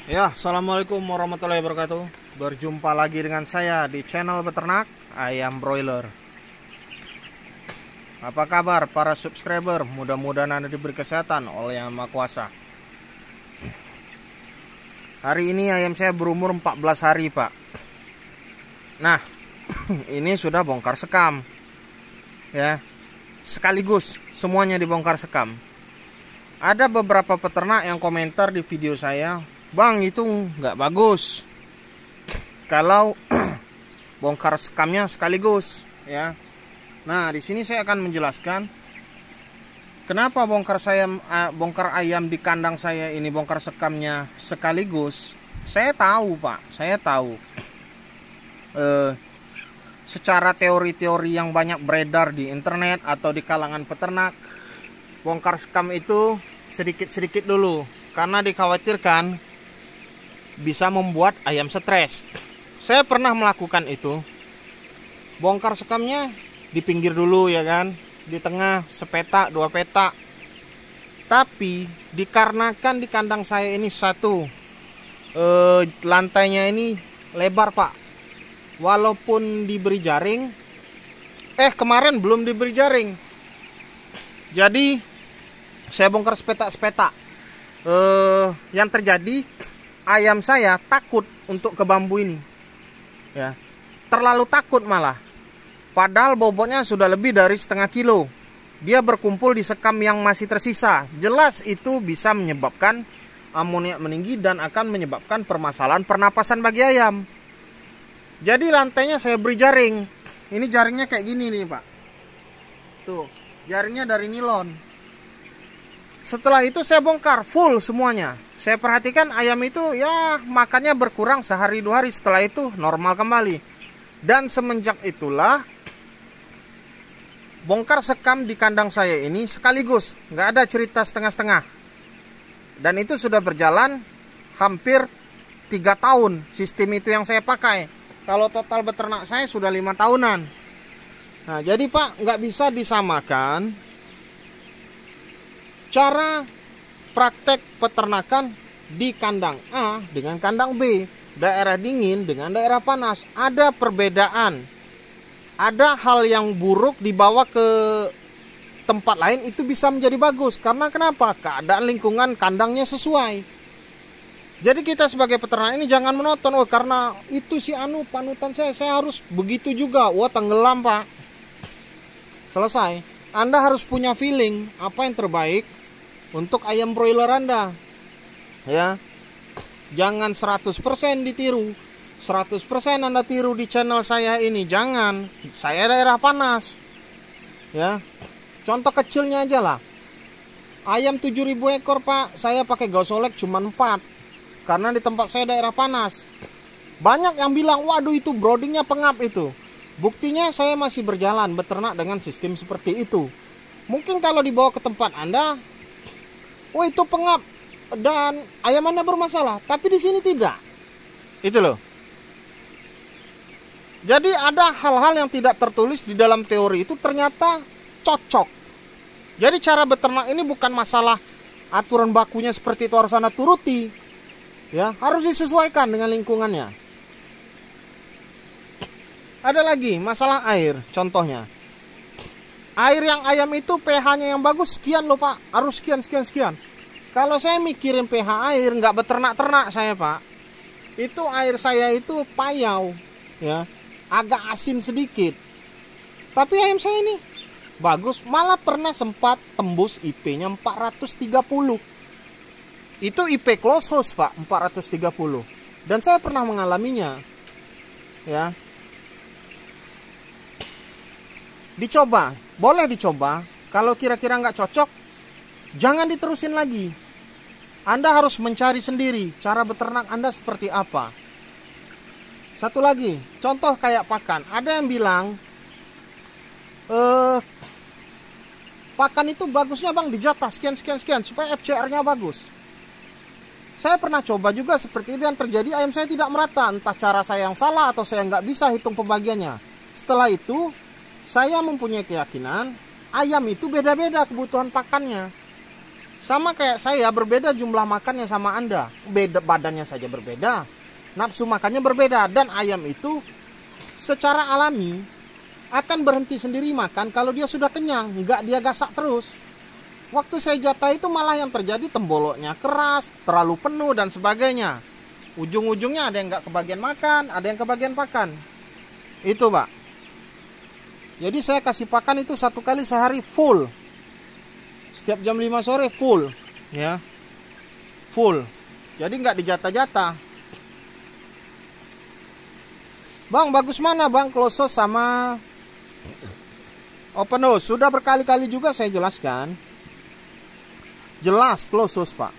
Ya, assalamualaikum warahmatullahi wabarakatuh. Berjumpa lagi dengan saya di channel beternak ayam broiler. Apa kabar para subscriber? Mudah-mudahan Anda diberi kesehatan oleh Yang Maha Kuasa. Hari ini ayam saya berumur 14 hari, Pak. Nah, ini sudah bongkar sekam. Ya, sekaligus semuanya dibongkar sekam. Ada beberapa peternak yang komentar di video saya, "Bang, itu nggak bagus kalau bongkar sekamnya sekaligus," ya. Nah, di sini saya akan menjelaskan kenapa bongkar ayam di kandang saya ini bongkar sekamnya sekaligus. Saya tahu, Pak, saya tahu. Secara teori-teori yang banyak beredar di internet atau di kalangan peternak, bongkar sekam itu sedikit-sedikit dulu karena dikhawatirkan bisa membuat ayam stres. Saya pernah melakukan itu. Bongkar sekamnya di pinggir dulu, ya kan, di tengah sepetak, 2 petak. Tapi dikarenakan di kandang saya ini lantainya ini lebar, Pak. Walaupun diberi jaring, kemarin belum diberi jaring. Jadi saya bongkar sepetak-sepetak. Yang terjadi, ayam saya takut untuk ke bambu ini, ya, terlalu takut malah. Padahal bobotnya sudah lebih dari setengah kilo. Dia berkumpul di sekam yang masih tersisa. Jelas itu bisa menyebabkan amoniak meninggi dan akan menyebabkan permasalahan pernapasan bagi ayam. Jadi lantainya saya beri jaring. Ini jaringnya kayak gini nih, Pak. Tuh, jaringnya dari nilon. Setelah itu saya bongkar full semuanya. Saya perhatikan ayam itu ya makannya berkurang sehari 2 hari, setelah itu normal kembali. Dan semenjak itulah bongkar sekam di kandang saya ini sekaligus, nggak ada cerita setengah-setengah. Dan itu sudah berjalan hampir 3 tahun sistem itu yang saya pakai. Kalau total beternak saya sudah 5 tahunan. Nah, jadi Pak, nggak bisa disamakan cara praktek peternakan di kandang A dengan kandang B, daerah dingin dengan daerah panas. Ada perbedaan. Ada hal yang buruk dibawa ke tempat lain itu bisa menjadi bagus. Karena kenapa? Keadaan lingkungan kandangnya sesuai. Jadi kita sebagai peternak ini jangan menonton, karena itu si panutan saya harus begitu juga. Wah, tenggelam, Pak. Selesai. Anda harus punya feeling apa yang terbaik untuk ayam broiler Anda. Ya. Jangan 100% ditiru. 100% Anda tiru di channel saya ini. Jangan. Saya daerah panas. Ya. Contoh kecilnya aja lah. Ayam 7.000 ekor, Pak. Saya pakai Gausolek cuma 4. Karena di tempat saya daerah panas. Banyak yang bilang, waduh itu broodingnya pengap itu. Buktinya saya masih berjalan beternak dengan sistem seperti itu. Mungkin kalau dibawa ke tempat Anda, itu pengap dan ayam Anda bermasalah. Tapi di sini tidak. Itu loh. Jadi ada hal-hal yang tidak tertulis di dalam teori itu ternyata cocok. Jadi cara beternak ini bukan masalah aturan bakunya seperti itu harus Anda turuti. Ya, harus disesuaikan dengan lingkungannya. Ada lagi masalah air, contohnya. Air yang ayam itu pH-nya yang bagus sekian loh, Pak. Harus sekian. Kalau saya mikirin pH air, nggak beternak-ternak saya, Pak. Itu air saya itu payau, ya, agak asin sedikit. Tapi ayam saya ini bagus, malah pernah sempat tembus IP-nya 430. Itu IP close host, Pak, 430. Dan saya pernah mengalaminya. Ya. Dicoba, boleh dicoba. Kalau kira-kira nggak cocok, jangan diterusin lagi. Anda harus mencari sendiri cara beternak Anda seperti apa. Satu lagi, contoh kayak pakan. Ada yang bilang, pakan itu bagusnya, Bang, di jatah sekian supaya FCR-nya bagus. Saya pernah coba juga seperti itu, yang terjadi ayam saya tidak merata. Entah cara saya yang salah atau saya nggak bisa hitung pembagiannya. Setelah itu, saya mempunyai keyakinan ayam itu beda-beda kebutuhan pakannya. Sama kayak saya, berbeda jumlah makannya sama Anda. Beda badannya saja berbeda, nafsu makannya berbeda. Dan ayam itu secara alami akan berhenti sendiri makan kalau dia sudah kenyang, nggak dia gasak terus. Waktu saya jatah itu malah yang terjadi temboloknya keras, terlalu penuh dan sebagainya. Ujung-ujungnya ada yang nggak kebagian makan, ada yang kebagian pakan. Itu Pak. Jadi saya kasih pakan itu 1 kali sehari full. Setiap jam 5 sore full, ya, full. Jadi nggak dijatah-jatah. Bang, bagus mana Bang Close House sama Open House? Sudah berkali-kali juga saya jelaskan. Jelas Close House Pak.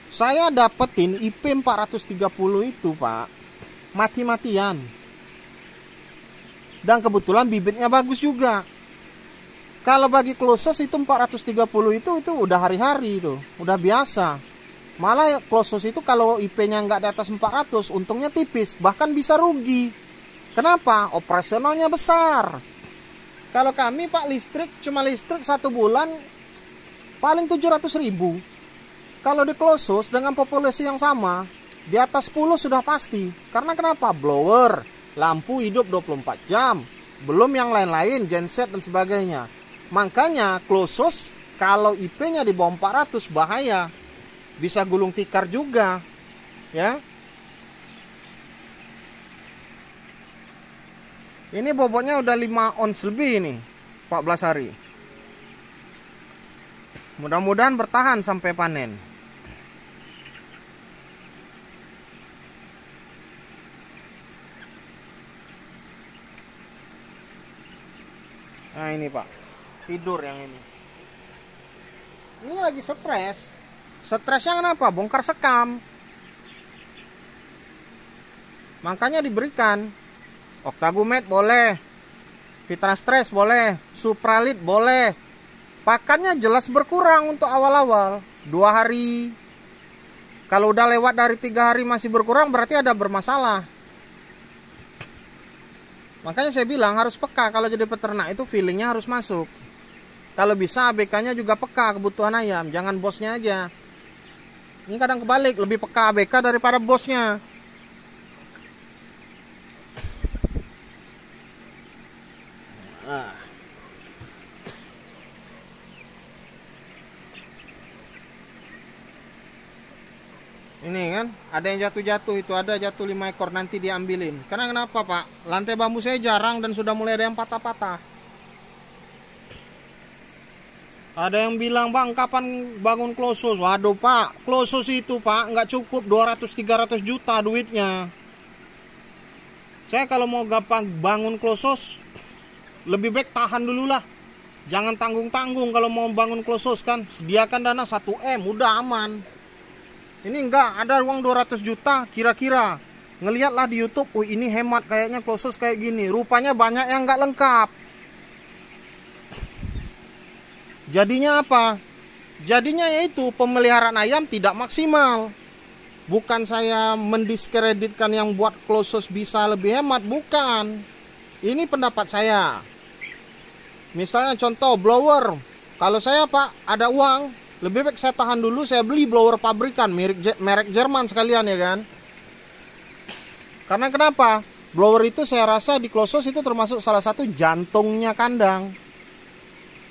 Saya dapetin IP 430 itu Pak, mati-matian. Dan kebetulan bibitnya bagus juga. Kalau bagi Close House itu 430 itu udah hari-hari itu, udah biasa. Malah Close House itu kalau IP-nya nggak di atas 400, untungnya tipis, bahkan bisa rugi. Kenapa? Operasionalnya besar. Kalau kami Pak cuma listrik 1 bulan paling 700.000. Kalau di Close House dengan populasi yang sama, di atas 10 sudah pasti. Karena kenapa? Blower, lampu hidup 24 jam, belum yang lain-lain, genset dan sebagainya. Makanya Close House kalau IP-nya di bawah 400 bahaya. Bisa gulung tikar juga, ya. Ini bobotnya udah 5 ons lebih nih, 14 hari. Mudah-mudahan bertahan sampai panen. Nah ini Pak, tidur yang ini. Ini lagi stres. Stresnya kenapa? Bongkar sekam. Makanya diberikan Octagumet boleh, Vitrastress boleh, Supralit boleh. Pakannya jelas berkurang untuk awal-awal 2 hari. Kalau udah lewat dari 3 hari masih berkurang, berarti ada bermasalah. Makanya saya bilang harus peka. Kalau jadi peternak itu feelingnya harus masuk. Kalau bisa ABK-nya juga peka kebutuhan ayam, jangan bosnya aja. Ini kadang kebalik, lebih peka ABK daripada bosnya. Ini kan, ada yang jatuh-jatuh itu, ada jatuh 5 ekor nanti diambilin. Karena kenapa Pak? Lantai bambu saya jarang dan sudah mulai ada yang patah-patah. Ada yang bilang, Bang kapan bangun Close House? Waduh Pak, Close House itu Pak nggak cukup 200-300 juta duitnya. Saya kalau mau gampang bangun Close House, lebih baik tahan dulu lah. Jangan tanggung-tanggung kalau mau bangun Close House kan. Sediakan dana 1M, udah aman. Ini enggak, ada uang 200 juta kira-kira. Ngelihatlah di YouTube, oh ini hemat kayaknya Close House kayak gini. Rupanya banyak yang nggak lengkap. Jadinya apa? Jadinya yaitu pemeliharaan ayam tidak maksimal. Bukan saya mendiskreditkan yang buat Close House bisa lebih hemat, bukan. Ini pendapat saya. Misalnya contoh blower. Kalau saya Pak ada uang, lebih baik saya tahan dulu, saya beli blower pabrikan merek Jerman sekalian ya kan. Karena kenapa? Blower itu saya rasa di Close House itu termasuk salah satu jantungnya kandang.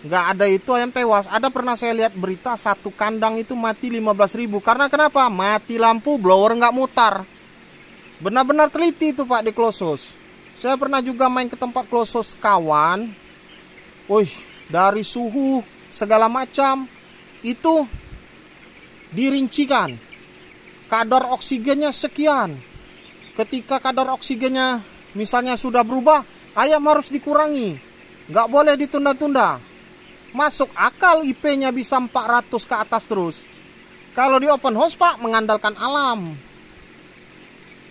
Nggak ada itu ayam tewas. Ada pernah saya lihat berita 1 kandang itu mati 15.000. Karena kenapa? Mati lampu, blower nggak mutar. Benar-benar teliti itu Pak di Close House. Saya pernah juga main ke tempat Close House kawan. Wih, dari suhu segala macam itu dirincikan. Kadar oksigennya sekian. Ketika kadar oksigennya misalnya sudah berubah, ayam harus dikurangi. Nggak boleh ditunda-tunda. Masuk akal IP-nya bisa 400 ke atas terus. Kalau di open house Pak mengandalkan alam.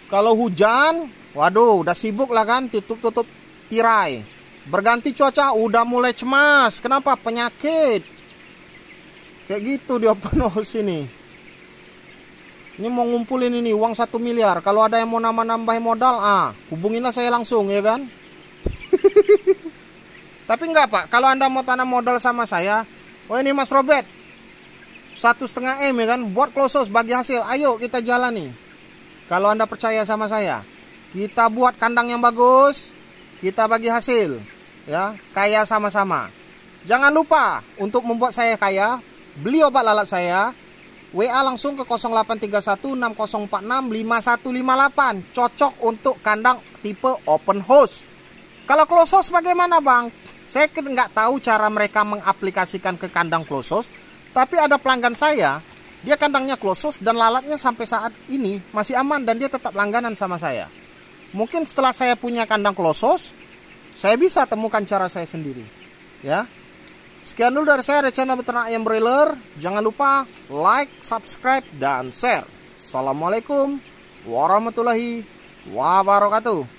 Kalau hujan, waduh udah sibuk lah kan, tutup tirai. Berganti cuaca udah mulai cemas. Kenapa? Penyakit. Kayak gitu di open house ini. Ini mau ngumpulin ini uang 1 miliar. Kalau ada yang mau nambahin modal, hubunginlah saya langsung ya kan. Tapi enggak Pak, kalau Anda mau tanam modal sama saya, oh ini Mas Robert, 1,5 M ya kan, buat close house bagi hasil. Ayo kita jalani. Kalau Anda percaya sama saya, kita buat kandang yang bagus, kita bagi hasil, ya, kaya sama-sama. Jangan lupa untuk membuat saya kaya, beli obat lalat saya. WA langsung ke 083160465158. Cocok untuk kandang tipe open house. Kalau close house bagaimana bang? Saya nggak tahu cara mereka mengaplikasikan ke kandang close house. Tapi ada pelanggan saya, dia kandangnya close house dan lalatnya sampai saat ini masih aman dan dia tetap langganan sama saya. Mungkin setelah saya punya kandang close house, saya bisa temukan cara saya sendiri. Ya. Sekian dulu dari saya, channel Beternak Ayam Broiler. Jangan lupa like, subscribe, dan share. Assalamualaikum warahmatullahi wabarakatuh.